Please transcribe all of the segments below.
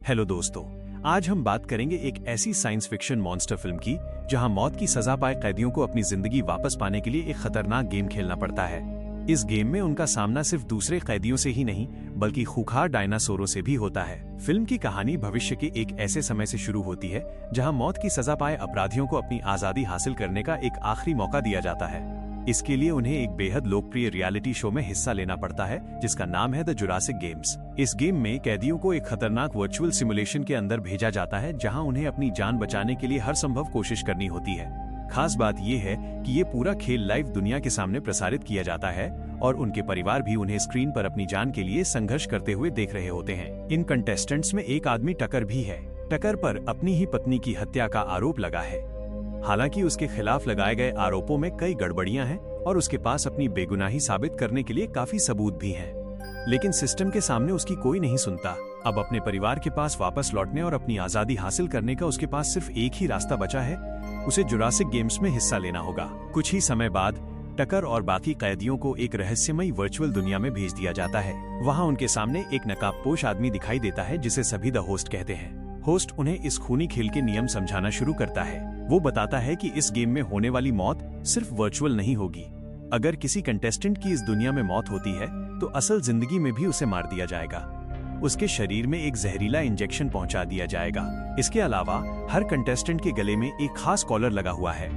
Hello दोस्तों, आज हम बात करेंगे एक ऐसी साइंस फिक्शन मॉन्स्टर फिल्म की जहां मौत की सजा पाए कैदियों को अपनी जिंदगी वापस पाने के लिए एक खतरनाक गेम खेलना पड़ता है। इस गेम में उनका सामना सिर्फ दूसरे कैदियों से ही नहीं बल्कि खूंखार डायनासोरों से भी होता है। फिल्म की कहानी भविष्य के एक ऐसे समय से शुरू होती है जहां मौत की सजा पाए अपराधियों को अपनी आजादी हासिल करने का एक आखिरी मौका दिया जाता है। इसके लिए उन्हें एक बेहद लोकप्रिय रियलिटी शो में हिस्सा लेना पड़ता है जिसका नाम है द जुरासिक गेम्स। इस गेम में कैदियों को एक खतरनाक वर्चुअल सिमुलेशन के अंदर भेजा जाता है जहां उन्हें अपनी जान बचाने के लिए हर संभव कोशिश करनी होती है। खास बात यह है कि ये पूरा खेल लाइव दुनिया के सामने प्रसारित किया जाता है और उनके परिवार भी उन्हें स्क्रीन पर अपनी जान के लिए संघर्ष करते हुए देख रहे होते हैं। इन कंटेस्टेंट्स में एक आदमी टकर भी है। टकर पर अपनी ही पत्नी की हत्या का आरोप लगा है। हालांकि उसके खिलाफ लगाए गए आरोपों में कई गड़बड़ियां हैं और उसके पास अपनी बेगुनाही साबित करने के लिए काफी सबूत भी हैं। लेकिन सिस्टम के सामने उसकी कोई नहीं सुनता। अब अपने परिवार के पास वापस लौटने और अपनी आजादी हासिल करने का उसके पास सिर्फ एक ही रास्ता बचा है, उसे जुरासिक गेम्स में हिस्सा लेना होगा। कुछ ही समय बाद टकर और बाकी कैदियों को एक रहस्यमयी वर्चुअल दुनिया में भेज दिया जाता है। वहाँ उनके सामने एक नकाबपोश आदमी दिखाई देता है जिसे सभी द होस्ट कहते हैं। होस्ट उन्हें इस खूनी खेल के नियम समझाना शुरू करता है। वो बताता है कि इस गेम में होने वाली मौत सिर्फ वर्चुअल नहीं होगी। अगर किसी कंटेस्टेंट की इस दुनिया में मौत होती है तो असल जिंदगी में भी उसे मार दिया जाएगा। उसके शरीर में एक जहरीला इंजेक्शन पहुंचा दिया जाएगा। इसके अलावा हर कंटेस्टेंट के गले में एक खास कॉलर लगा हुआ है।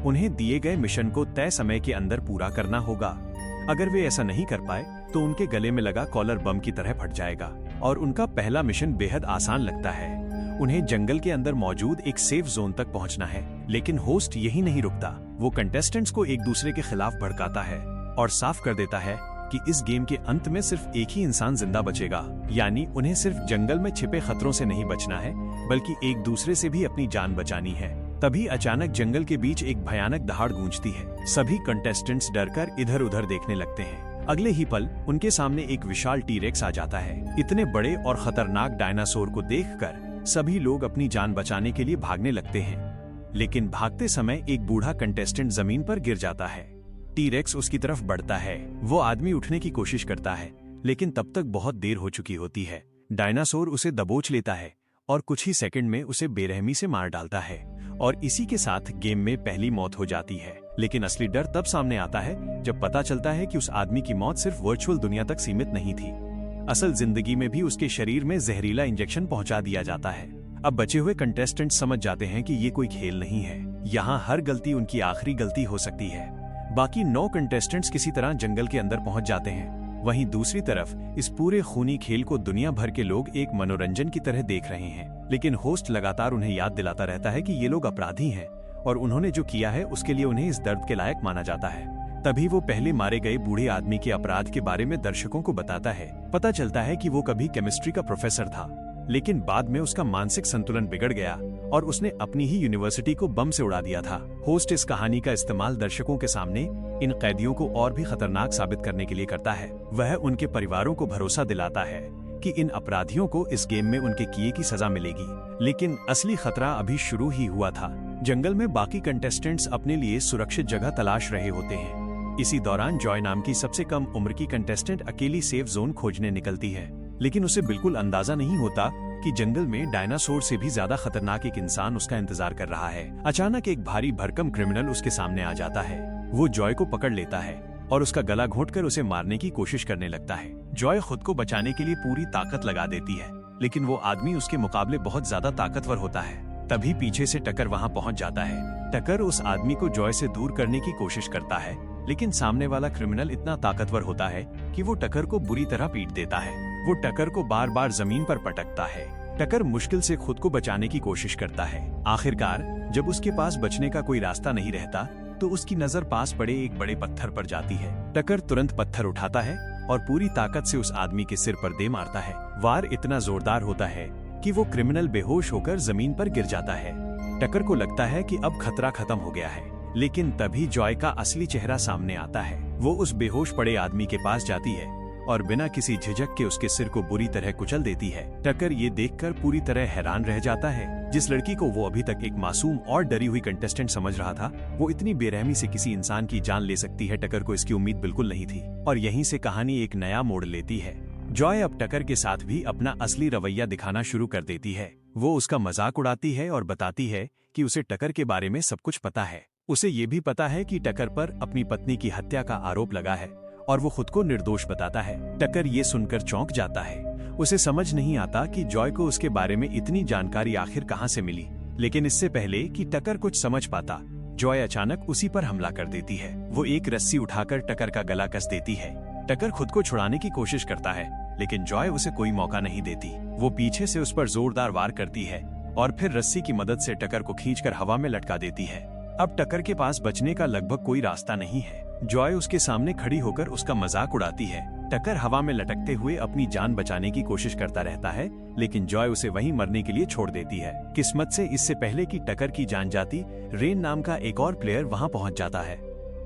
उन्हें दिए गए मिशन को तय समय के अंदर पूरा करना होगा। अगर वे ऐसा नहीं कर पाए तो उनके गले में लगा कॉलर बम की तरह फट जाएगा और उनका पहला मिशन बेहद आसान लगता है। उन्हें जंगल के अंदर मौजूद एक सेफ जोन तक पहुंचना है। लेकिन होस्ट यही नहीं रुकता। वो कंटेस्टेंट्स को एक दूसरे के खिलाफ भड़काता है और साफ कर देता है कि इस गेम के अंत में सिर्फ एक ही इंसान जिंदा बचेगा। यानी उन्हें सिर्फ जंगल में छिपे खतरों से नहीं बचना है बल्कि एक दूसरे से भी अपनी जान बचानी है। तभी अचानक जंगल के बीच एक भयानक दहाड़ गूंजती है। सभी कंटेस्टेंट्स डरकर इधर उधर देखने लगते हैं। अगले ही पल उनके सामने एक विशाल टी-रेक्स आ जाता है। इतने बड़े और खतरनाक डायनासोर को देखकर सभी लोग अपनी जान बचाने के लिए भागने लगते हैं। लेकिन भागते समय एक बूढ़ा कंटेस्टेंट जमीन पर गिर जाता है। टी-रेक्स उसकी तरफ बढ़ता है। वो आदमी उठने की कोशिश करता है लेकिन तब तक बहुत देर हो चुकी होती है। डायनासोर उसे दबोच लेता है और कुछ ही सेकंड में उसे बेरहमी से मार डालता है और इसी के साथ गेम में पहली मौत हो जाती है। लेकिन असली डर तब सामने आता है जब पता चलता है कि उस आदमी की मौत सिर्फ वर्चुअल दुनिया तक सीमित नहीं थी। असल जिंदगी में भी उसके शरीर में जहरीला इंजेक्शन पहुंचा दिया जाता है। अब बचे हुए कंटेस्टेंट समझ जाते हैं कि ये कोई खेल नहीं है। यहाँ हर गलती उनकी आखिरी गलती हो सकती है। बाकी 9 कंटेस्टेंट्स किसी तरह जंगल के अंदर पहुंच जाते हैं। वहीं दूसरी तरफ इस पूरे खूनी खेल को दुनिया भर के लोग एक मनोरंजन की तरह देख रहे हैं। लेकिन होस्ट लगातार उन्हें याद दिलाता रहता है कि ये लोग अपराधी हैं और उन्होंने जो किया है उसके लिए उन्हें इस दर्द के लायक माना जाता है। तभी वो पहले मारे गए बूढ़े आदमी के अपराध के बारे में दर्शकों को बताता है। पता चलता है कि वो कभी केमिस्ट्री का प्रोफेसर था लेकिन बाद में उसका मानसिक संतुलन बिगड़ गया और उसने अपनी ही यूनिवर्सिटी को बम से उड़ा दिया था। होस्ट इस कहानी का इस्तेमाल दर्शकों के सामने इन कैदियों को और भी खतरनाक साबित करने के लिए करता है। वह उनके परिवारों को भरोसा दिलाता है कि इन अपराधियों को इस गेम में उनके किए की सजा मिलेगी। लेकिन असली खतरा अभी शुरू ही हुआ था। जंगल में बाकी कंटेस्टेंट्स अपने लिए सुरक्षित जगह तलाश रहे होते हैं। इसी दौरान जॉय नाम की सबसे कम उम्र की कंटेस्टेंट अकेली सेफ जोन खोजने निकलती है। लेकिन उसे बिल्कुल अंदाजा नहीं होता कि जंगल में डायनासोर से भी ज्यादा खतरनाक एक इंसान उसका इंतजार कर रहा है। अचानक एक भारी भरकम क्रिमिनल उसके सामने आ जाता है। वो जॉय को पकड़ लेता है और उसका गला घोंटकर उसे मारने की कोशिश करने लगता है। जॉय खुद को बचाने के लिए पूरी ताकत लगा देती है लेकिन वो आदमी उसके मुकाबले बहुत ज्यादा ताकतवर होता है। तभी पीछे से टकर वहाँ पहुँच जाता है। टकर उस आदमी को जॉय से दूर करने की कोशिश करता है लेकिन सामने वाला क्रिमिनल इतना ताकतवर होता है कि वो टकर को बुरी तरह पीट देता है। वो टकर को बार बार जमीन पर पटकता है। टकर मुश्किल से खुद को बचाने की कोशिश करता है। आखिरकार जब उसके पास बचने का कोई रास्ता नहीं रहता तो उसकी नजर पास पड़े एक बड़े पत्थर पर जाती है। टकर तुरंत पत्थर उठाता है और पूरी ताकत से उस आदमी के सिर पर दे मारता है। वार इतना जोरदार होता है कि वो क्रिमिनल बेहोश होकर जमीन पर गिर जाता है। टकर को लगता है कि अब खतरा खत्म हो गया है। लेकिन तभी जॉय का असली चेहरा सामने आता है। वो उस बेहोश पड़े आदमी के पास जाती है और बिना किसी झिझक के उसके सिर को बुरी तरह कुचल देती है। टकर ये देखकर पूरी तरह हैरान रह जाता है। जिस लड़की को वो अभी तक एक मासूम और डरी हुई कंटेस्टेंट समझ रहा था, वो इतनी बेरहमी से किसी इंसान की जान ले सकती है, टकर को इसकी उम्मीद बिल्कुल नहीं थी। और यहीं से कहानी एक नया मोड़ लेती है। जॉय अब टकर के साथ भी अपना असली रवैया दिखाना शुरू कर देती है। वो उसका मजाक उड़ाती है और बताती है कि उसे टकर के बारे में सब कुछ पता है। उसे ये भी पता है कि टकर पर अपनी पत्नी की हत्या का आरोप लगा है और वो खुद को निर्दोष बताता है। टकर ये सुनकर चौंक जाता है। उसे समझ नहीं आता कि जॉय को उसके बारे में इतनी जानकारी आखिर कहाँ से मिली। लेकिन इससे पहले कि टकर कुछ समझ पाता, जॉय अचानक उसी पर हमला कर देती है। वो एक रस्सी उठाकर टकर का गला कस देती है। टकर खुद को छुड़ाने की कोशिश करता है, लेकिन जॉय उसे कोई मौका नहीं देती। वो पीछे से उस पर जोरदार वार करती है और फिर रस्सी की मदद से टकर को खींचकर हवा में लटका देती है। अब टकर के पास बचने का लगभग कोई रास्ता नहीं है। जॉय उसके सामने खड़ी होकर उसका मजाक उड़ाती है। टकर हवा में लटकते हुए अपनी जान बचाने की कोशिश करता रहता है, लेकिन जॉय उसे वहीं मरने के लिए छोड़ देती है। किस्मत से इससे पहले कि टकर की जान जाती, रेन नाम का एक और प्लेयर वहां पहुंच जाता है।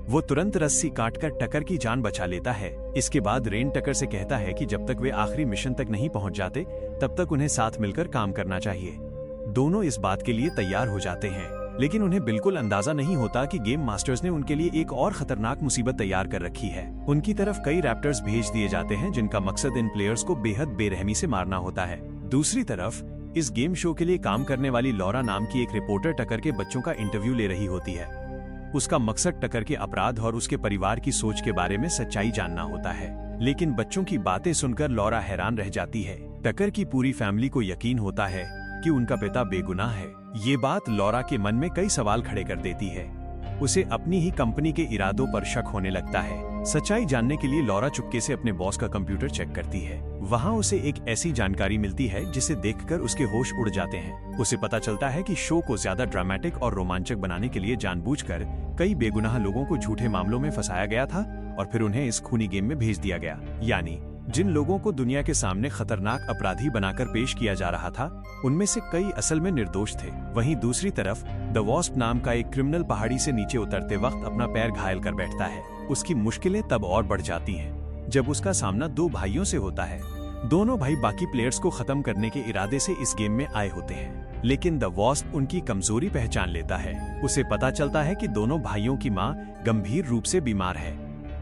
वो तुरंत रस्सी काटकर टकर की जान बचा लेता है। इसके बाद रेन टकर से कहता है कि जब तक वे आखिरी मिशन तक नहीं पहुंच जाते, तब तक उन्हें साथ मिलकर काम करना चाहिए। दोनों इस बात के लिए तैयार हो जाते हैं, लेकिन उन्हें बिल्कुल अंदाजा नहीं होता कि गेम मास्टर्स ने उनके लिए एक और खतरनाक मुसीबत तैयार कर रखी है। उनकी तरफ कई रैप्टर्स भेज दिए जाते हैं, जिनका मकसद इन प्लेयर्स को बेहद बेरहमी से मारना होता है। दूसरी तरफ इस गेम शो के लिए काम करने वाली लॉरा नाम की एक रिपोर्टर टकर के बच्चों का इंटरव्यू ले रही होती है। उसका मकसद टकर के अपराध और उसके परिवार की सोच के बारे में सच्चाई जानना होता है। लेकिन बच्चों की बातें सुनकर लॉरा हैरान रह जाती है। टकर की पूरी फैमिली को यकीन होता है कि उनका पिता बेगुनाह है। ये बात लॉरा के मन में कई सवाल खड़े कर देती है। उसे अपनी ही कंपनी के इरादों पर शक होने लगता है। सच्चाई जानने के लिए लॉरा चुपके से अपने बॉस का कंप्यूटर चेक करती है। वहाँ उसे एक ऐसी जानकारी मिलती है जिसे देखकर उसके होश उड़ जाते हैं। उसे पता चलता है कि शो को ज्यादा ड्रामेटिक और रोमांचक बनाने के लिए जानबूझकर कई बेगुनाह लोगों को झूठे मामलों में फंसाया गया था और फिर उन्हें इस खूनी गेम में भेज दिया गया। यानी जिन लोगों को दुनिया के सामने खतरनाक अपराधी बनाकर पेश किया जा रहा था, उनमें से कई असल में निर्दोष थे। वहीं दूसरी तरफ द वॉस्प नाम का एक क्रिमिनल पहाड़ी से नीचे उतरते वक्त अपना पैर घायल कर बैठता है। उसकी मुश्किलें तब और बढ़ जाती हैं जब उसका सामना दो भाइयों से होता है। दोनों भाई बाकी प्लेयर्स को खत्म करने के इरादे से इस गेम में आए होते हैं, लेकिन द वॉस्प उनकी कमजोरी पहचान लेता है। उसे पता चलता है कि दोनों भाइयों की मां गंभीर रूप से बीमार है,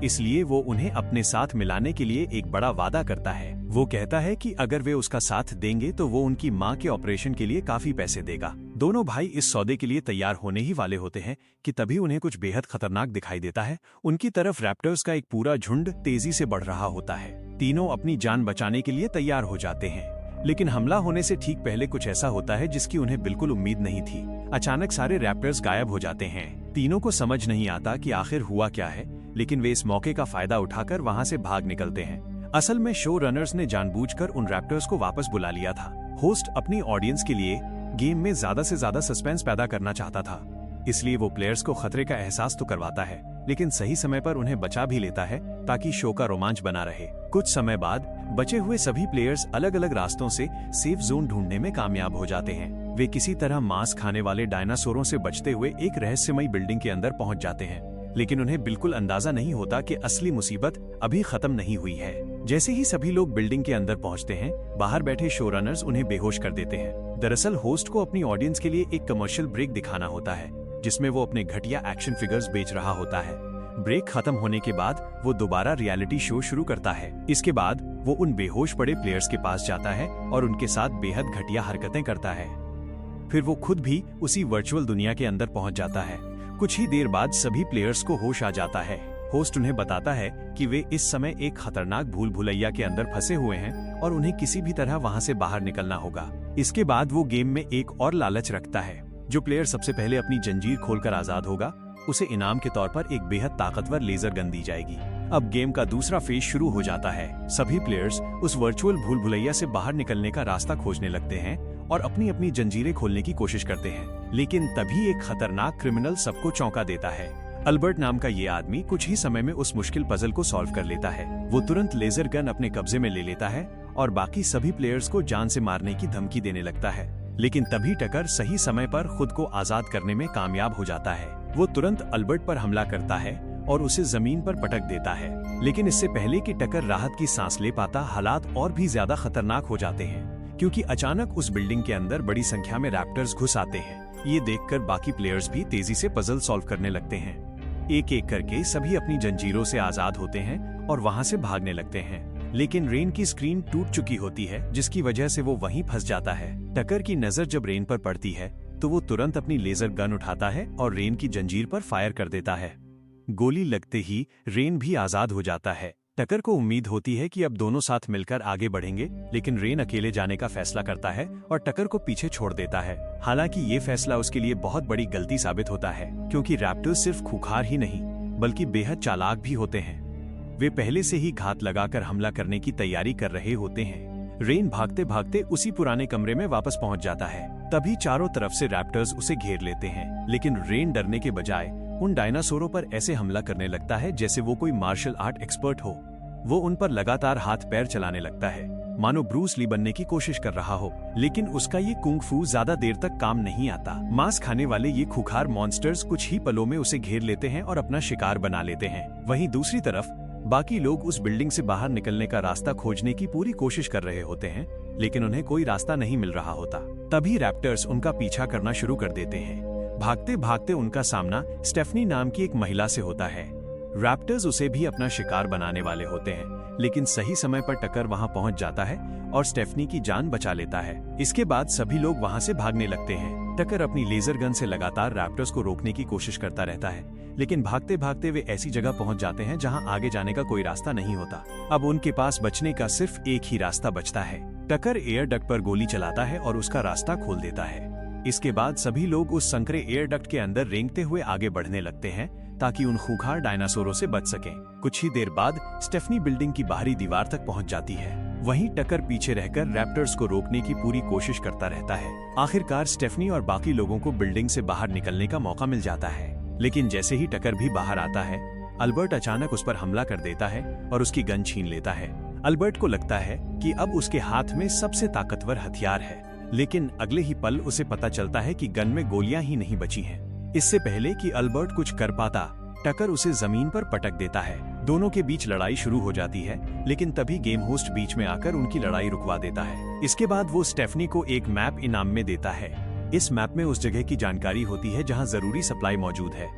इसलिए वो उन्हें अपने साथ मिलाने के लिए एक बड़ा वादा करता है। वो कहता है कि अगर वे उसका साथ देंगे तो वो उनकी मां के ऑपरेशन के लिए काफी पैसे देगा। दोनों भाई इस सौदे के लिए तैयार होने ही वाले होते हैं कि तभी उन्हें कुछ बेहद खतरनाक दिखाई देता है। उनकी तरफ रैप्टर्स का एक पूरा झुंड तेजी से बढ़ रहा होता है। तीनों अपनी जान बचाने के लिए तैयार हो जाते हैं, लेकिन हमला होने से ठीक पहले कुछ ऐसा होता है जिसकी उन्हें बिल्कुल उम्मीद नहीं थी। अचानक सारे रैप्टर्स गायब हो जाते हैं। तीनों को समझ नहीं आता कि आखिर हुआ क्या है, लेकिन वे इस मौके का फायदा उठाकर वहां से भाग निकलते हैं। असल में शो रनर्स ने जानबूझकर उन रैप्टर्स को वापस बुला लिया था। होस्ट अपनी ऑडियंस के लिए गेम में ज्यादा से ज्यादा सस्पेंस पैदा करना चाहता था, इसलिए वो प्लेयर्स को खतरे का एहसास तो करवाता है, लेकिन सही समय पर उन्हें बचा भी लेता है ताकि शो का रोमांच बना रहे। कुछ समय बाद बचे हुए सभी प्लेयर्स अलग अलग रास्तों से सेफ जोन ढूंढने में कामयाब हो जाते हैं। वे किसी तरह मांस खाने वाले डायनासोरों से बचते हुए एक रहस्यमयी बिल्डिंग के अंदर पहुंच जाते हैं, लेकिन उन्हें बिल्कुल अंदाजा नहीं होता कि असली मुसीबत अभी खत्म नहीं हुई है। जैसे ही सभी लोग बिल्डिंग के अंदर पहुंचते हैं, बाहर बैठे शो रनर्स उन्हें बेहोश कर देते हैं। दरअसल होस्ट को अपनी ऑडियंस के लिए एक कमर्शियल ब्रेक दिखाना होता है, जिसमें वो अपने घटिया एक्शन फिगर्स बेच रहा होता है। ब्रेक खत्म होने के बाद वो दोबारा रियलिटी शो शुरू करता है। इसके बाद वो उन बेहोश पड़े प्लेयर्स के पास जाता है और उनके साथ बेहद घटिया हरकतें करता है। फिर वो खुद भी उसी वर्चुअल दुनिया के अंदर पहुंच जाता है। कुछ ही देर बाद सभी प्लेयर्स को होश आ जाता है। होस्ट उन्हें बताता है कि वे इस समय एक खतरनाक भूल भुलैया के अंदर फंसे हुए हैं और उन्हें किसी भी तरह वहां से बाहर निकलना होगा। इसके बाद वो गेम में एक और लालच रखता है। जो प्लेयर सबसे पहले अपनी जंजीर खोलकर आजाद होगा, उसे इनाम के तौर पर एक बेहद ताकतवर लेजर गन दी जाएगी। अब गेम का दूसरा फेज शुरू हो जाता है। सभी प्लेयर्स उस वर्चुअल भूल भुलैया से बाहर निकलने का रास्ता खोजने लगते हैं और अपनी अपनी जंजीरें खोलने की कोशिश करते हैं, लेकिन तभी एक खतरनाक क्रिमिनल सबको चौंका देता है। अल्बर्ट नाम का ये आदमी कुछ ही समय में उस मुश्किल पजल को सॉल्व कर लेता है। वो तुरंत लेजर गन अपने कब्जे में ले लेता है और बाकी सभी प्लेयर्स को जान से मारने की धमकी देने लगता है, लेकिन तभी टकर सही समय पर खुद को आजाद करने में कामयाब हो जाता है। वो तुरंत अल्बर्ट पर हमला करता है और उसे जमीन पर पटक देता है, लेकिन इससे पहले कि टकर राहत की सांस ले पाता, हालात और भी ज्यादा खतरनाक हो जाते हैं, क्योंकि अचानक उस बिल्डिंग के अंदर बड़ी संख्या में रैप्टर्स घुस आते हैं। ये देखकर बाकी प्लेयर्स भी तेजी से पजल सॉल्व करने लगते हैं। एक एक करके सभी अपनी जंजीरों से आजाद होते हैं और वहां से भागने लगते हैं। लेकिन रेन की स्क्रीन टूट चुकी होती है, जिसकी वजह से वो वहीं फंस जाता है। टकर की नजर जब रेन पर पड़ती है तो वो तुरंत अपनी लेजर गन उठाता है और रेन की जंजीर पर फायर कर देता है। गोली लगते ही रेन भी आजाद हो जाता है। टकर को उम्मीद होती है कि अब दोनों साथ मिलकर आगे बढ़ेंगे, लेकिन रेन अकेले जाने का फैसला करता है और टकर को पीछे छोड़ देता है। हालांकि ये फैसला उसके लिए बहुत बड़ी गलती साबित होता है, क्योंकि रैप्टर्स सिर्फ खूंखार ही नहीं बल्कि बेहद चालाक भी होते हैं। वे पहले से ही घात लगाकर हमला करने की तैयारी कर रहे होते हैं। रेन भागते भागते उसी पुराने कमरे में वापस पहुंच जाता है। तभी चारों तरफ से रैप्टर्स उसे घेर लेते हैं, लेकिन रेन डरने के बजाय उन डायनासोरों पर ऐसे हमला करने लगता है जैसे वो कोई मार्शल आर्ट एक्सपर्ट हो। वो उन पर लगातार हाथ पैर चलाने लगता है, मानो ब्रूस ली बनने की कोशिश कर रहा हो। लेकिन उसका ये कुंग फू ज्यादा देर तक काम नहीं आता। मांस खाने वाले ये खूंखार मॉन्स्टर्स कुछ ही पलों में उसे घेर लेते हैं और अपना शिकार बना लेते हैं। वहीं दूसरी तरफ बाकी लोग उस बिल्डिंग से बाहर निकलने का रास्ता खोजने की पूरी कोशिश कर रहे होते हैं, लेकिन उन्हें कोई रास्ता नहीं मिल रहा होता। तभी रैप्टर्स उनका पीछा करना शुरू कर देते हैं। भागते भागते उनका सामना स्टेफनी नाम की एक महिला से होता है। रैप्टर्स उसे भी अपना शिकार बनाने वाले होते हैं, लेकिन सही समय पर टकर वहां पहुंच जाता है और स्टेफनी की जान बचा लेता है। इसके बाद सभी लोग वहां से भागने लगते हैं। टकर अपनी लेजर गन से लगातार रैप्टर्स को रोकने की कोशिश करता रहता है, लेकिन भागते भागते वे ऐसी जगह पहुंच जाते हैं जहां आगे जाने का कोई रास्ता नहीं होता। अब उनके पास बचने का सिर्फ एक ही रास्ता बचता है। टकर एयर डक्ट पर गोली चलाता है और उसका रास्ता खोल देता है। इसके बाद सभी लोग उस संकरे एयर डक्ट के अंदर रेंगते हुए आगे बढ़ने लगते हैं ताकि उन खूंखार डायनासोरों से बच सकें। कुछ ही देर बाद स्टेफनी बिल्डिंग की बाहरी दीवार तक पहुंच जाती है। वहीं टकर पीछे रहकर रैप्टर्स को रोकने की पूरी कोशिश करता रहता है। आखिरकार स्टेफनी और बाकी लोगों को बिल्डिंग से बाहर निकलने का मौका मिल जाता है, लेकिन जैसे ही टकर भी बाहर आता है, अल्बर्ट अचानक उस पर हमला कर देता है और उसकी गन छीन लेता है। अल्बर्ट को लगता है कि अब उसके हाथ में सबसे ताकतवर हथियार है, लेकिन अगले ही पल उसे पता चलता है कि गन में गोलियां ही नहीं बची हैं। इससे पहले कि अल्बर्ट कुछ कर पाता, टकर उसे जमीन पर पटक देता है। दोनों के बीच लड़ाई शुरू हो जाती है, लेकिन तभी गेम होस्ट बीच में आकर उनकी लड़ाई रुकवा देता है। इसके बाद वो स्टेफनी को एक मैप इनाम में देता है। इस मैप में उस जगह की जानकारी होती है जहां जरूरी सप्लाई मौजूद है।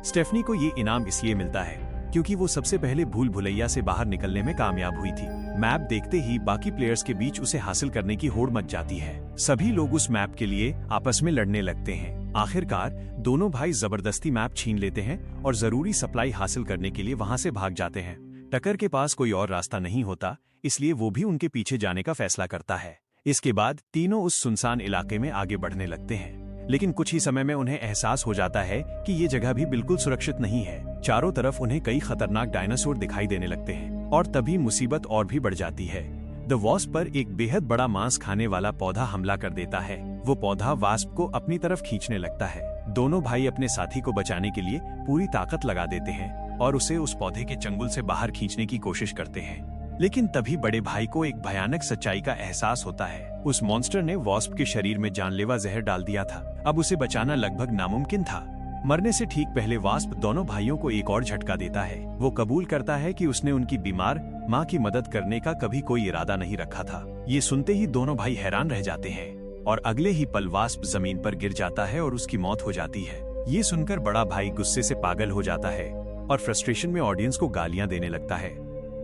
स्टेफनी को ये इनाम इसलिए मिलता है क्योंकि वो सबसे पहले भूल भुलैया से बाहर निकलने में कामयाब हुई थी। मैप देखते ही बाकी प्लेयर्स के बीच उसे हासिल करने की होड़ मच जाती है। सभी लोग उस मैप के लिए आपस में लड़ने लगते हैं। आखिरकार दोनों भाई जबरदस्ती मैप छीन लेते हैं और जरूरी सप्लाई हासिल करने के लिए वहां से भाग जाते हैं। टकर के पास कोई और रास्ता नहीं होता, इसलिए वो भी उनके पीछे जाने का फैसला करता है। इसके बाद तीनों उस सुनसान इलाके में आगे बढ़ने लगते हैं, लेकिन कुछ ही समय में उन्हें एहसास हो जाता है कि ये जगह भी बिल्कुल सुरक्षित नहीं है। चारों तरफ उन्हें कई खतरनाक डायनासोर दिखाई देने लगते हैं और तभी मुसीबत और भी बढ़ जाती है। द वास्प पर एक बेहद बड़ा मांस खाने वाला पौधा हमला कर देता है। वो पौधा वास्प को अपनी तरफ खींचने लगता है। दोनों भाई अपने साथी को बचाने के लिए पूरी ताकत लगा देते हैं और उसे उस पौधे के चंगुल से बाहर खींचने की कोशिश करते हैं, लेकिन तभी बड़े भाई को एक भयानक सच्चाई का एहसास होता है। उस मॉन्स्टर ने वास्प के शरीर में जानलेवा जहर डाल दिया था। अब उसे बचाना लगभग नामुमकिन था। मरने से ठीक पहले वास्प दोनों भाइयों को एक और झटका देता है। वो कबूल करता है कि उसने उनकी बीमार माँ की मदद करने का कभी कोई इरादा नहीं रखा था। ये सुनते ही दोनों भाई हैरान रह जाते हैं और अगले ही पल वास्प जमीन पर गिर जाता है और उसकी मौत हो जाती है। ये सुनकर बड़ा भाई गुस्से से पागल हो जाता है और फ्रस्ट्रेशन में ऑडियंस को गालियां देने लगता है,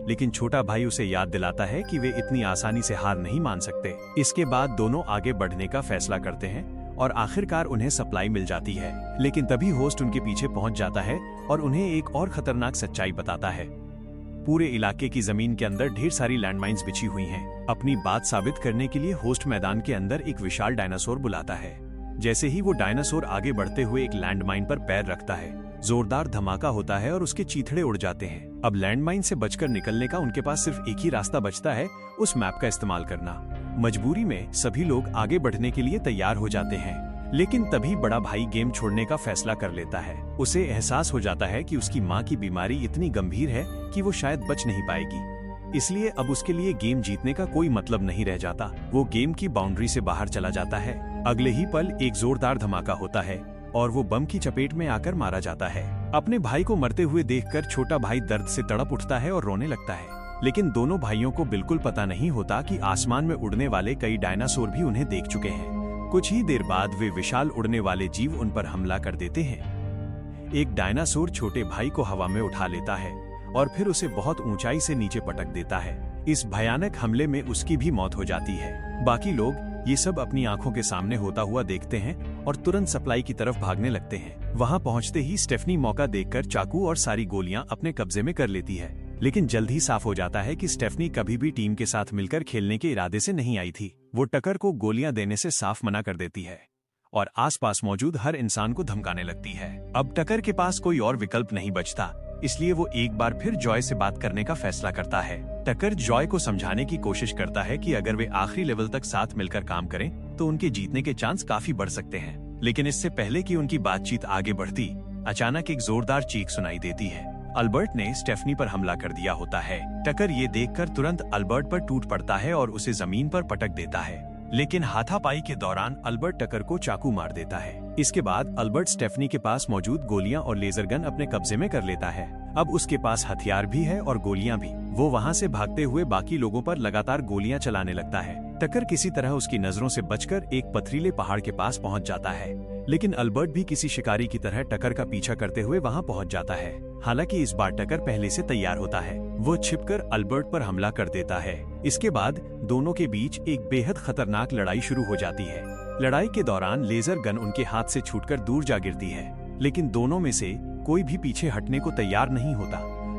लेकिन छोटा भाई उसे याद दिलाता है कि वे इतनी आसानी से हार नहीं मान सकते। इसके बाद दोनों आगे बढ़ने का फैसला करते हैं और आखिरकार उन्हें सप्लाई मिल जाती है, लेकिन तभी होस्ट उनके पीछे पहुंच जाता है और उन्हें एक और खतरनाक सच्चाई बताता है। पूरे इलाके की जमीन के अंदर ढेर सारी लैंडमाइंस बिछी हुई हैं। अपनी बात साबित करने के लिए होस्ट मैदान के अंदर एक विशाल डायनासोर बुलाता है। जैसे ही वो डायनासोर आगे बढ़ते हुए एक लैंडमाइन पर पैर रखता है, जोरदार धमाका होता है और उसके चीथड़े उड़ जाते हैं। अब लैंडमाइन से बचकर निकलने का उनके पास सिर्फ एक ही रास्ता बचता है, उस मैप का इस्तेमाल करना। मजबूरी में सभी लोग आगे बढ़ने के लिए तैयार हो जाते हैं, लेकिन तभी बड़ा भाई गेम छोड़ने का फैसला कर लेता है। उसे एहसास हो जाता है कि उसकी माँ की बीमारी इतनी गंभीर है कि वो शायद बच नहीं पाएगी, इसलिए अब उसके लिए गेम जीतने का कोई मतलब नहीं रह जाता। वो गेम की बाउंड्री से बाहर चला जाता है। अगले ही पल एक जोरदार धमाका होता है और वो बम की चपेट में आकर मारा जाता है। अपने भाई को मरते हुए देखकर छोटा भाई दर्द से तड़प उठता है और रोने लगता है, लेकिन दोनों भाइयों को बिल्कुल पता नहीं होता कि आसमान में उड़ने वाले कई डायनासोर भी उन्हें देख चुके हैं। कुछ ही देर बाद वे विशाल उड़ने वाले जीव उन पर हमला कर देते हैं। एक डायनासोर छोटे भाई को हवा में उठा लेता है और फिर उसे बहुत ऊंचाई से नीचे पटक देता है। इस भयानक हमले में उसकी भी मौत हो जाती है। बाकी लोग ये सब अपनी आंखों के सामने होता हुआ देखते हैं और तुरंत सप्लाई की तरफ भागने लगते हैं। वहां पहुंचते ही स्टेफनी मौका देखकर चाकू और सारी गोलियां अपने कब्जे में कर लेती है। लेकिन जल्द ही साफ हो जाता है कि स्टेफनी कभी भी टीम के साथ मिलकर खेलने के इरादे से नहीं आई थी। वो टकर को गोलियां देने से साफ मना कर देती है और आसपास मौजूद हर इंसान को धमकाने लगती है। अब टकर के पास कोई और विकल्प नहीं बचता, इसलिए वो एक बार फिर जॉय से बात करने का फैसला करता है। टकर जॉय को समझाने की कोशिश करता है कि अगर वे आखिरी लेवल तक साथ मिलकर काम करें तो उनके जीतने के चांस काफी बढ़ सकते हैं। लेकिन इससे पहले कि उनकी बातचीत आगे बढ़ती, अचानक एक जोरदार चीख सुनाई देती है। अल्बर्ट ने स्टेफनी पर हमला कर दिया होता है। टकर ये देखकर तुरंत अल्बर्ट पर टूट पड़ता है और उसे जमीन पर पटक देता है, लेकिन हाथापाई के दौरान अल्बर्ट टकर को चाकू मार देता है। इसके बाद अल्बर्ट स्टेफनी के पास मौजूद गोलियां और लेजर गन अपने कब्जे में कर लेता है। अब उसके पास हथियार भी है और गोलियां भी। वो वहां से भागते हुए बाकी लोगों पर लगातार गोलियां चलाने लगता है। टकर किसी तरह उसकी नजरों से बचकर एक पथरीले पहाड़ के पास पहुंच जाता है, लेकिन अल्बर्ट भी किसी शिकारी की तरह टकर का पीछा करते हुए वहां पहुंच जाता है। हालांकि इस बार टकर पहले से तैयार होता है। वो छिपकर अल्बर्ट पर हमला कर देता है। इसके बाद दोनों के बीच एक बेहद खतरनाक लड़ाई शुरू हो जाती है। लड़ाई के दौरान लेजर गन उनके हाथ से छूटकर दूर जा गिरती है, लेकिन दोनों में से कोई भी पीछे हटने को तैयार नहीं होता।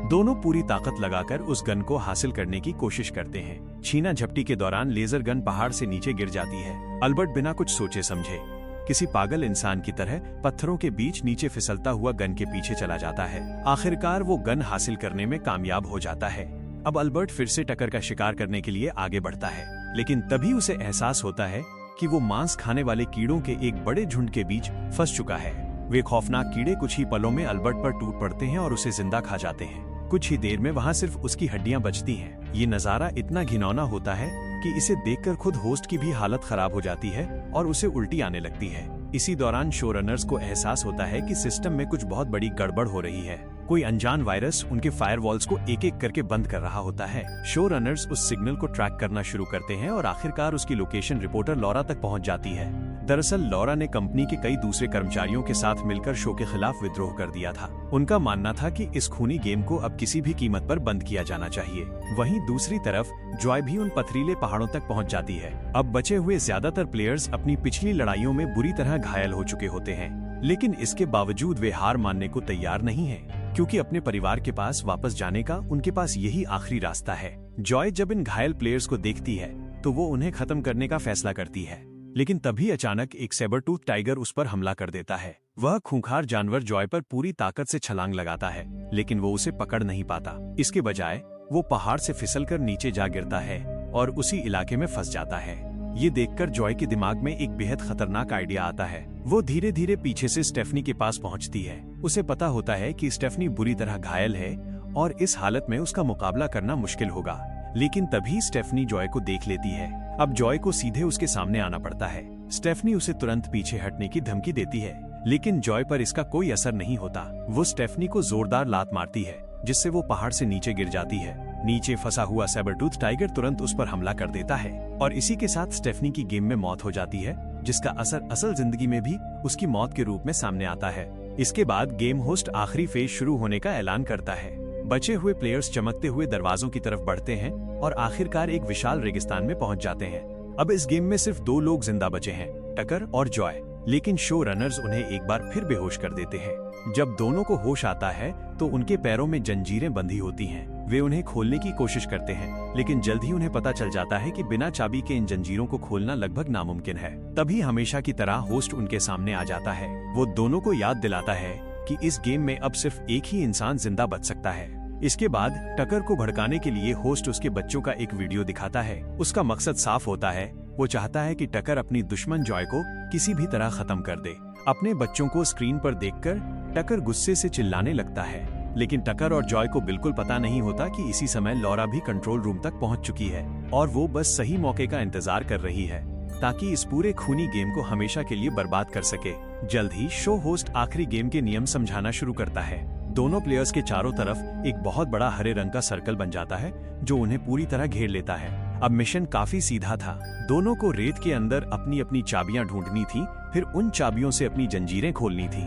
दोनों पूरी ताकत लगाकर उस गन को हासिल करने की कोशिश करते हैं। छीना झपटी के दौरान लेजर गन पहाड़ से नीचे गिर जाती है। अल्बर्ट बिना कुछ सोचे समझे किसी पागल इंसान की तरह पत्थरों के बीच नीचे फिसलता हुआ गन के पीछे चला जाता है। आखिरकार वो गन हासिल करने में कामयाब हो जाता है। अब अल्बर्ट फिर से टकर का शिकार करने के लिए आगे बढ़ता है, लेकिन तभी उसे एहसास होता है कि वो मांस खाने वाले कीड़ों के एक बड़े झुंड के बीच फंस चुका है। वे खौफनाक कीड़े कुछ ही पलों में अल्बर्ट पर टूट पड़ते हैं और उसे जिंदा खा जाते हैं। कुछ ही देर में वहां सिर्फ उसकी हड्डियां बचती हैं। ये नजारा इतना घिनौना होता है कि इसे देखकर खुद होस्ट की भी हालत खराब हो जाती है और उसे उल्टी आने लगती है। इसी दौरान शो रनर्स को एहसास होता है कि सिस्टम में कुछ बहुत बड़ी गड़बड़ हो रही है। कोई अनजान वायरस उनके फायरवॉल्स को एक एक करके बंद कर रहा होता है। शो रनर्स उस सिग्नल को ट्रैक करना शुरू करते हैं और आखिरकार उसकी लोकेशन रिपोर्टर लॉरा तक पहुंच जाती है। दरअसल लॉरा ने कंपनी के कई दूसरे कर्मचारियों के साथ मिलकर शो के खिलाफ विद्रोह कर दिया था। उनका मानना था कि इस खूनी गेम को अब किसी भी कीमत पर बंद किया जाना चाहिए। वहीं दूसरी तरफ जॉय भी उन पथरीले पहाड़ों तक पहुंच जाती है। अब बचे हुए ज्यादातर प्लेयर्स अपनी पिछली लड़ाइयों में बुरी तरह घायल हो चुके होते हैं, लेकिन इसके बावजूद वे हार मानने को तैयार नहीं हैं, क्योंकि अपने परिवार के पास वापस जाने का उनके पास यही आखिरी रास्ता है। जॉय जब इन घायल प्लेयर्स को देखती है तो वो उन्हें खत्म करने का फैसला करती है, लेकिन तभी अचानक एक सेबरटूथ टाइगर उस पर हमला कर देता है। वह खूंखार जानवर जॉय पर पूरी ताकत से छलांग लगाता है, लेकिन वो उसे पकड़ नहीं पाता। इसके बजाय वो पहाड़ से फिसलकर नीचे जा गिरता है और उसी इलाके में फंस जाता है। ये देखकर जॉय के दिमाग में एक बेहद खतरनाक आइडिया आता है। वो धीरे धीरे पीछे से स्टेफनी के पास पहुंचती है। उसे पता होता है कि स्टेफनी बुरी तरह घायल है और इस हालत में उसका मुकाबला करना मुश्किल होगा, लेकिन तभी स्टेफनी जॉय को देख लेती है। अब जॉय को सीधे उसके सामने आना पड़ता है। स्टेफनी उसे तुरंत पीछे हटने की धमकी देती है, लेकिन जॉय पर इसका कोई असर नहीं होता। वो स्टेफनी को जोरदार लात मारती है, जिससे वो पहाड़ से नीचे गिर जाती है। नीचे फंसा हुआ सेबरटूथ टाइगर तुरंत उस पर हमला कर देता है और इसी के साथ स्टेफनी की गेम में मौत हो जाती है, जिसका असर असल जिंदगी में भी उसकी मौत के रूप में सामने आता है। इसके बाद गेम होस्ट आखिरी फेज शुरू होने का ऐलान करता है। बचे हुए प्लेयर्स चमकते हुए दरवाजों की तरफ बढ़ते हैं और आखिरकार एक विशाल रेगिस्तान में पहुंच जाते हैं। अब इस गेम में सिर्फ 2 लोग जिंदा बचे हैं, टकर और जॉय, लेकिन शो रनर्स उन्हें एक बार फिर बेहोश कर देते हैं। जब दोनों को होश आता है तो उनके पैरों में जंजीरें बंधी होती हैं। वे उन्हें खोलने की कोशिश करते हैं, लेकिन जल्द ही उन्हें पता चल जाता है कि बिना चाबी के इन जंजीरों को खोलना लगभग नामुमकिन है। तभी हमेशा की तरह होस्ट उनके सामने आ जाता है। वो दोनों को याद दिलाता है कि इस गेम में अब सिर्फ एक ही इंसान जिंदा बच सकता है। इसके बाद टकर को भड़काने के लिए होस्ट उसके बच्चों का एक वीडियो दिखाता है। उसका मकसद साफ होता है, वो चाहता है कि टकर अपनी दुश्मन जॉय को किसी भी तरह खत्म कर दे। अपने बच्चों को स्क्रीन पर देखकर टकर गुस्से से चिल्लाने लगता है, लेकिन टकर और जॉय को बिल्कुल पता नहीं होता कि इसी समय लॉरा भी कंट्रोल रूम तक पहुंच चुकी है और वो बस सही मौके का इंतजार कर रही है ताकि इस पूरे खूनी गेम को हमेशा के लिए बर्बाद कर सके। जल्द ही शो होस्ट आखिरी गेम के नियम समझाना शुरू करता है। दोनों प्लेयर्स के चारों तरफ एक बहुत बड़ा हरे रंग का सर्कल बन जाता है जो उन्हें पूरी तरह घेर लेता है। अब मिशन काफी सीधा था। दोनों को रेत के अंदर अपनी अपनी चाबियां ढूंढनी थी, फिर उन चाबियों से अपनी जंजीरें खोलनी थी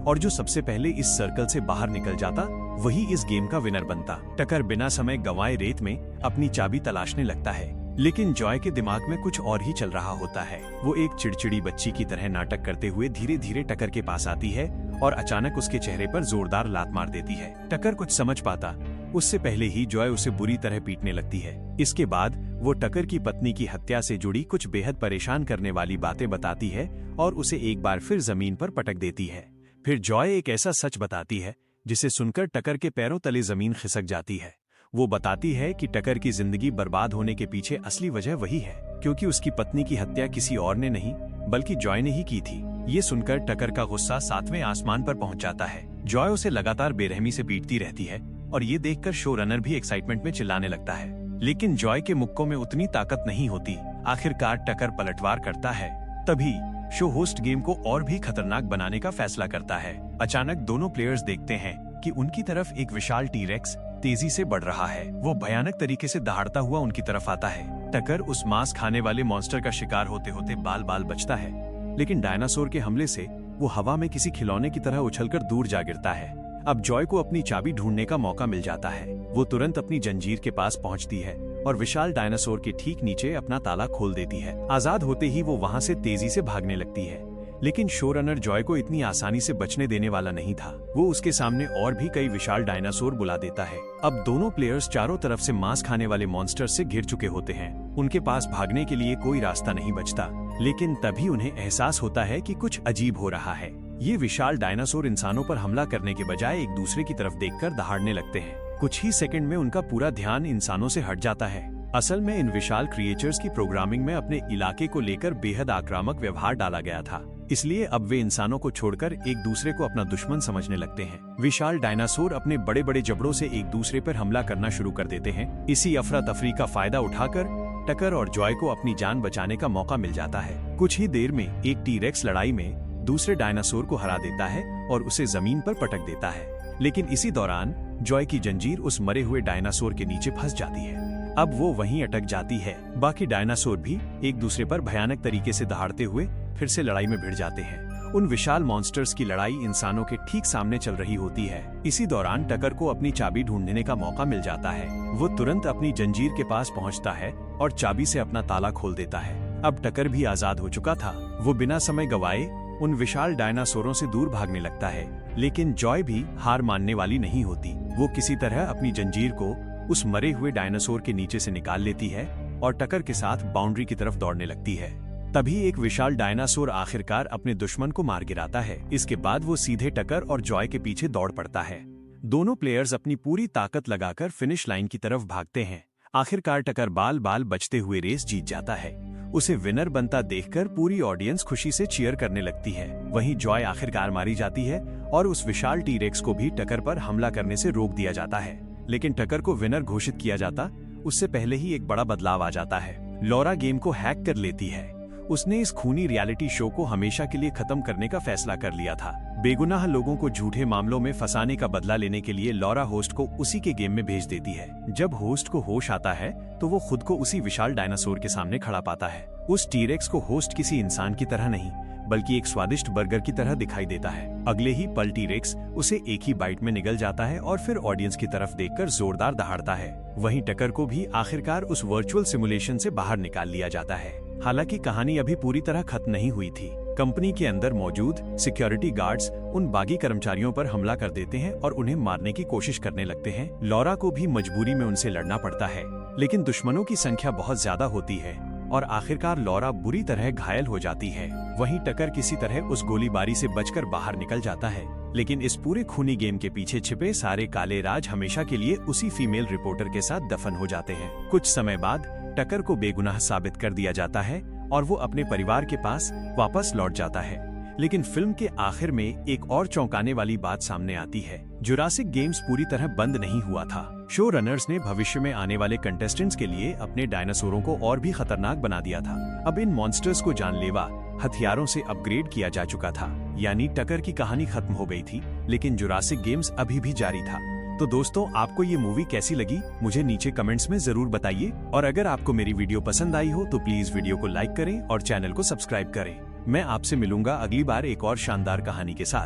और जो सबसे पहले इस सर्कल से बाहर निकल जाता वही इस गेम का विनर बनता। टकर बिना समय गंवाए रेत में अपनी चाबी तलाशने लगता है, लेकिन जॉय के दिमाग में कुछ और ही चल रहा होता है। वो एक चिड़चिड़ी बच्ची की तरह नाटक करते हुए धीरे धीरे टकर के पास आती है और अचानक उसके चेहरे पर जोरदार लात मार देती है। टकर कुछ समझ पाता उससे पहले ही जॉय उसे बुरी तरह पीटने लगती है। इसके बाद वो टकर की पत्नी की हत्या से जुड़ी कुछ बेहद परेशान करने वाली बातें बताती है और उसे एक बार फिर जमीन पर पटक देती है। फिर जॉय एक ऐसा सच बताती है जिसे सुनकर टकर के पैरों तले जमीन खिसक जाती है। वो बताती है कि टकर की जिंदगी बर्बाद होने के पीछे असली वजह वही है, क्योंकि उसकी पत्नी की हत्या किसी और ने नहीं बल्कि जॉय ने ही की थी। ये सुनकर टकर का गुस्सा 7वें आसमान पर पहुंच जाता है। जॉय उसे लगातार बेरहमी से पीटती रहती है और ये देखकर शो रनर भी एक्साइटमेंट में चिल्लाने लगता है, लेकिन जॉय के मुक्कों में उतनी ताकत नहीं होती। आखिरकार टकर पलटवार करता है। तभी शो होस्ट गेम को और भी खतरनाक बनाने का फैसला करता है। अचानक दोनों प्लेयर्स देखते हैं कि उनकी तरफ एक विशाल टी-रेक्स तेजी से बढ़ रहा है। वो भयानक तरीके से दहाड़ता हुआ उनकी तरफ आता है। टकर उस मांस खाने वाले मॉन्स्टर का शिकार होते होते बाल बाल बचता है, लेकिन डायनासोर के हमले से वो हवा में किसी खिलौने की तरह उछलकर दूर जा गिरता है। अब जॉय को अपनी चाबी ढूंढने का मौका मिल जाता है। वो तुरंत अपनी जंजीर के पास पहुंचती है और विशाल डायनासोर के ठीक नीचे अपना ताला खोल देती है। आजाद होते ही वो वहां से तेजी से भागने लगती है, लेकिन शो रनर जॉय को इतनी आसानी से बचने देने वाला नहीं था। वो उसके सामने और भी कई विशाल डायनासोर बुला देता है। अब दोनों प्लेयर्स चारों तरफ से मांस खाने वाले मॉन्स्टर से घिर चुके होते हैं। उनके पास भागने के लिए कोई रास्ता नहीं बचता, लेकिन तभी उन्हें एहसास होता है कि कुछ अजीब हो रहा है। ये विशाल डायनासोर इंसानों पर हमला करने के बजाय एक दूसरे की तरफ देखकर दहाड़ने लगते हैं। कुछ ही सेकंड में उनका पूरा ध्यान इंसानों से हट जाता है। असल में इन विशाल क्रिएचर्स की प्रोग्रामिंग में अपने इलाके को लेकर बेहद आक्रामक व्यवहार डाला गया था, इसलिए अब वे इंसानों को छोड़कर एक दूसरे को अपना दुश्मन समझने लगते हैं। विशाल डायनासोर अपने बड़े बड़े जबड़ों से एक दूसरे पर हमला करना शुरू कर देते हैं। इसी अफरा तफरी का फायदा उठाकर टकर और जॉय को अपनी जान बचाने का मौका मिल जाता है। कुछ ही देर में एक टी-रेक्स लड़ाई में दूसरे डायनासोर को हरा देता है और उसे जमीन पर पटक देता है, लेकिन इसी दौरान जॉय की जंजीर उस मरे हुए डायनासोर के नीचे फंस जाती है। अब वो वहीं अटक जाती है। बाकी डायनासोर भी एक दूसरे पर भयानक तरीके से दहाड़ते हुए फिर से लड़ाई में भिड़ जाते हैं। उन विशाल मॉन्स्टर्स की लड़ाई इंसानों के ठीक सामने चल रही होती है। इसी दौरान टकर को अपनी चाबी ढूंढने का मौका मिल जाता है। वो तुरंत अपनी जंजीर के पास पहुंचता है और चाबी से अपना ताला खोल देता है। अब टकर भी आजाद हो चुका था। वो बिना समय गवाए उन विशाल डायनासोरों से दूर भागने लगता है, लेकिन जॉय भी हार मानने वाली नहीं होती। वो किसी तरह अपनी जंजीर को उस मरे हुए डायनासोर के नीचे से निकाल लेती है और टकर के साथ बाउंड्री की तरफ दौड़ने लगती है। तभी एक विशाल डायनासोर आखिरकार अपने दुश्मन को मार गिराता है। इसके बाद वो सीधे टकर और जॉय के पीछे दौड़ पड़ता है। दोनों प्लेयर्स अपनी पूरी ताकत लगाकर फिनिश लाइन की तरफ भागते हैं। आखिरकार टकर बाल बाल बचते हुए रेस जीत जाता है। उसे विनर बनता देखकर पूरी ऑडियंस खुशी से चीयर करने लगती है। वहीं जॉय आखिरकार मारी जाती है और उस विशाल टी-रेक्स को भी टकर पर हमला करने से रोक दिया जाता है। लेकिन टकर को विनर घोषित किया जाता उससे पहले ही एक बड़ा बदलाव आ जाता है। लॉरा गेम को हैक कर लेती है। उसने इस खूनी रियलिटी शो को हमेशा के लिए खत्म करने का फैसला कर लिया था। बेगुनाह लोगों को झूठे मामलों में फंसाने का बदला लेने के लिए लॉरा होस्ट को उसी के गेम में भेज देती है। जब होस्ट को होश आता है तो वो खुद को उसी विशाल डायनासोर के सामने खड़ा पाता है। उस टी-रेक्स को होस्ट किसी इंसान की तरह नहीं बल्कि एक स्वादिष्ट बर्गर की तरह दिखाई देता है। अगले ही पल टी-रेक्स उसे एक ही बाइट में निगल जाता है और फिर ऑडियंस की तरफ देखकर जोरदार दहाड़ता है। वहीं टकर को भी आखिरकार उस वर्चुअल सिमुलेशन से बाहर निकाल लिया जाता है। हालांकि कहानी अभी पूरी तरह खत्म नहीं हुई थी। कंपनी के अंदर मौजूद सिक्योरिटी गार्ड्स उन बागी कर्मचारियों पर हमला कर देते हैं और उन्हें मारने की कोशिश करने लगते हैं। लॉरा को भी मजबूरी में उनसे लड़ना पड़ता है, लेकिन दुश्मनों की संख्या बहुत ज्यादा होती है और आखिरकार लॉरा बुरी तरह घायल हो जाती है। वहीं टकर किसी तरह उस गोलीबारी से बचकर बाहर निकल जाता है, लेकिन इस पूरे खूनी गेम के पीछे छिपे सारे काले राज हमेशा के लिए उसी फीमेल रिपोर्टर के साथ दफन हो जाते हैं। कुछ समय बाद टकर को बेगुनाह साबित कर दिया जाता है और वो अपने परिवार के पास वापस लौट जाता है। लेकिन फिल्म के आखिर में एक और चौंकाने वाली बात सामने आती है। जुरासिक गेम्स पूरी तरह बंद नहीं हुआ था। शो रनर्स ने भविष्य में आने वाले कंटेस्टेंट्स के लिए अपने डायनासोरों को और भी खतरनाक बना दिया था। अब इन मॉन्स्टर्स को जानलेवा हथियारों से अपग्रेड किया जा चुका था। यानी टकर की कहानी खत्म हो गई थी, लेकिन जुरासिक गेम्स अभी भी जारी था। तो दोस्तों, आपको ये मूवी कैसी लगी मुझे नीचे कमेंट्स में जरूर बताइए। और अगर आपको मेरी वीडियो पसंद आई हो तो प्लीज वीडियो को लाइक करें और चैनल को सब्सक्राइब करें। मैं आपसे मिलूंगा अगली बार एक और शानदार कहानी के साथ।